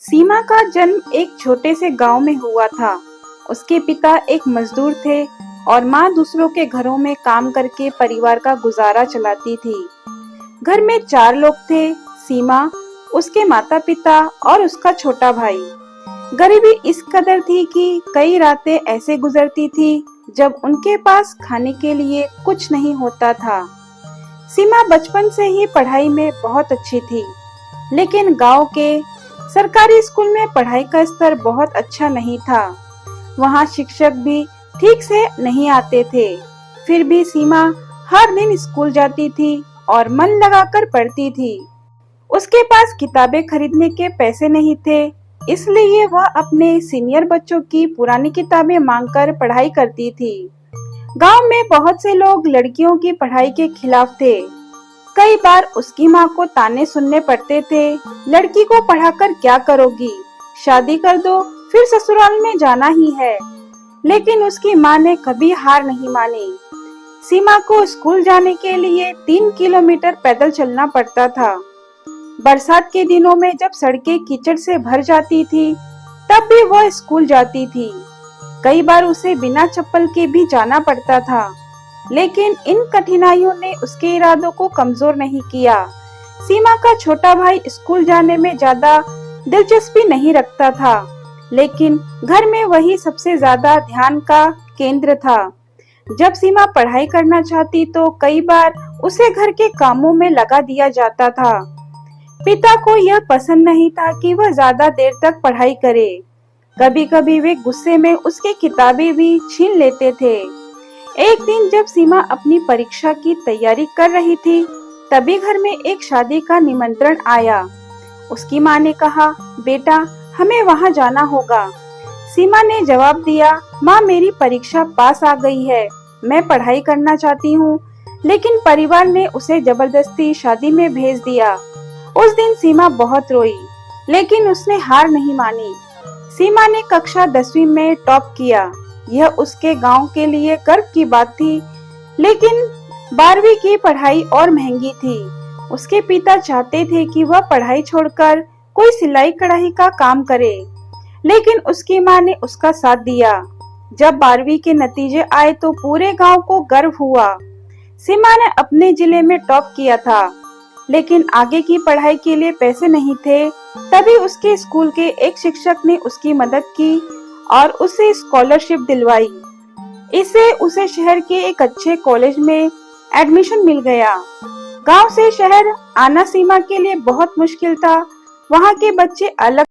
सीमा का जन्म एक छोटे से गांव में हुआ था। उसके पिता एक मजदूर थे और माँ दूसरों के घरों में काम करके परिवार का गुजारा चलाती थी। घर में 4 लोग थे, सीमा, उसके माता पिता और उसका छोटा भाई। गरीबी इस कदर थी कि कई रातें ऐसे गुजरती थी जब उनके पास खाने के लिए कुछ नहीं होता था। सीमा बचपन से ही पढ़ाई में बहुत अच्छी थी, लेकिन गांव के सरकारी स्कूल में पढ़ाई का स्तर बहुत अच्छा नहीं था। वहां शिक्षक भी ठीक से नहीं आते थे। फिर भी सीमा हर दिन स्कूल जाती थी और मन लगाकर पढ़ती थी। उसके पास किताबें खरीदने के पैसे नहीं थे, इसलिए वह अपने सीनियर बच्चों की पुरानी किताबें मांगकर पढ़ाई करती थी। गांव में बहुत से लोग लड़कियों की पढ़ाई के खिलाफ थे। कई बार उसकी माँ को ताने सुनने पड़ते थे, लड़की को पढ़ाकर क्या करोगी, शादी कर दो, फिर ससुराल में जाना ही है। लेकिन उसकी माँ ने कभी हार नहीं मानी। सीमा को स्कूल जाने के लिए 3 किलोमीटर पैदल चलना पड़ता था। बरसात के दिनों में जब सड़कें कीचड़ से भर जाती थी, तब भी वह स्कूल जाती थी। कई बार उसे बिना चप्पल के भी जाना पड़ता था, लेकिन इन कठिनाइयों ने उसके इरादों को कमजोर नहीं किया। सीमा का छोटा भाई स्कूल जाने में ज्यादा दिलचस्पी नहीं रखता था, लेकिन घर में वही सबसे ज्यादा ध्यान का केंद्र था। जब सीमा पढ़ाई करना चाहती तो कई बार उसे घर के कामों में लगा दिया जाता था। पिता को यह पसंद नहीं था कि वह ज्यादा देर तक पढ़ाई करे। कभी कभी वे गुस्से में उसकी किताबें भी छीन लेते थे। एक दिन जब सीमा अपनी परीक्षा की तैयारी कर रही थी, तभी घर में एक शादी का निमंत्रण आया। उसकी माँ ने कहा, बेटा, हमें वहाँ जाना होगा। सीमा ने जवाब दिया, माँ, मेरी परीक्षा पास आ गई है, मैं पढ़ाई करना चाहती हूँ, लेकिन परिवार ने उसे जबरदस्ती शादी में भेज दिया। उस दिन सीमा बहुत रोई, लेकिन उसने हार नहीं मानी। सीमा ने कक्षा 10वीं में टॉप किया। यह उसके गांव के लिए गर्व की बात थी, लेकिन 12वीं की पढ़ाई और महंगी थी। उसके पिता चाहते थे कि वह पढ़ाई छोड़कर कोई सिलाई कढ़ाई का काम करे, लेकिन उसकी माँ ने उसका साथ दिया। जब 12वीं के नतीजे आए तो पूरे गांव को गर्व हुआ। सीमा ने अपने जिले में टॉप किया था, लेकिन आगे की पढ़ाई के लिए पैसे नहीं थे। तभी उसके स्कूल के एक शिक्षक ने उसकी मदद की और उसे स्कॉलरशिप दिलवाई। इससे उसे शहर के एक अच्छे कॉलेज में एडमिशन मिल गया। गांव से शहर आना सीमा के लिए बहुत मुश्किल था। वहां के बच्चे अलग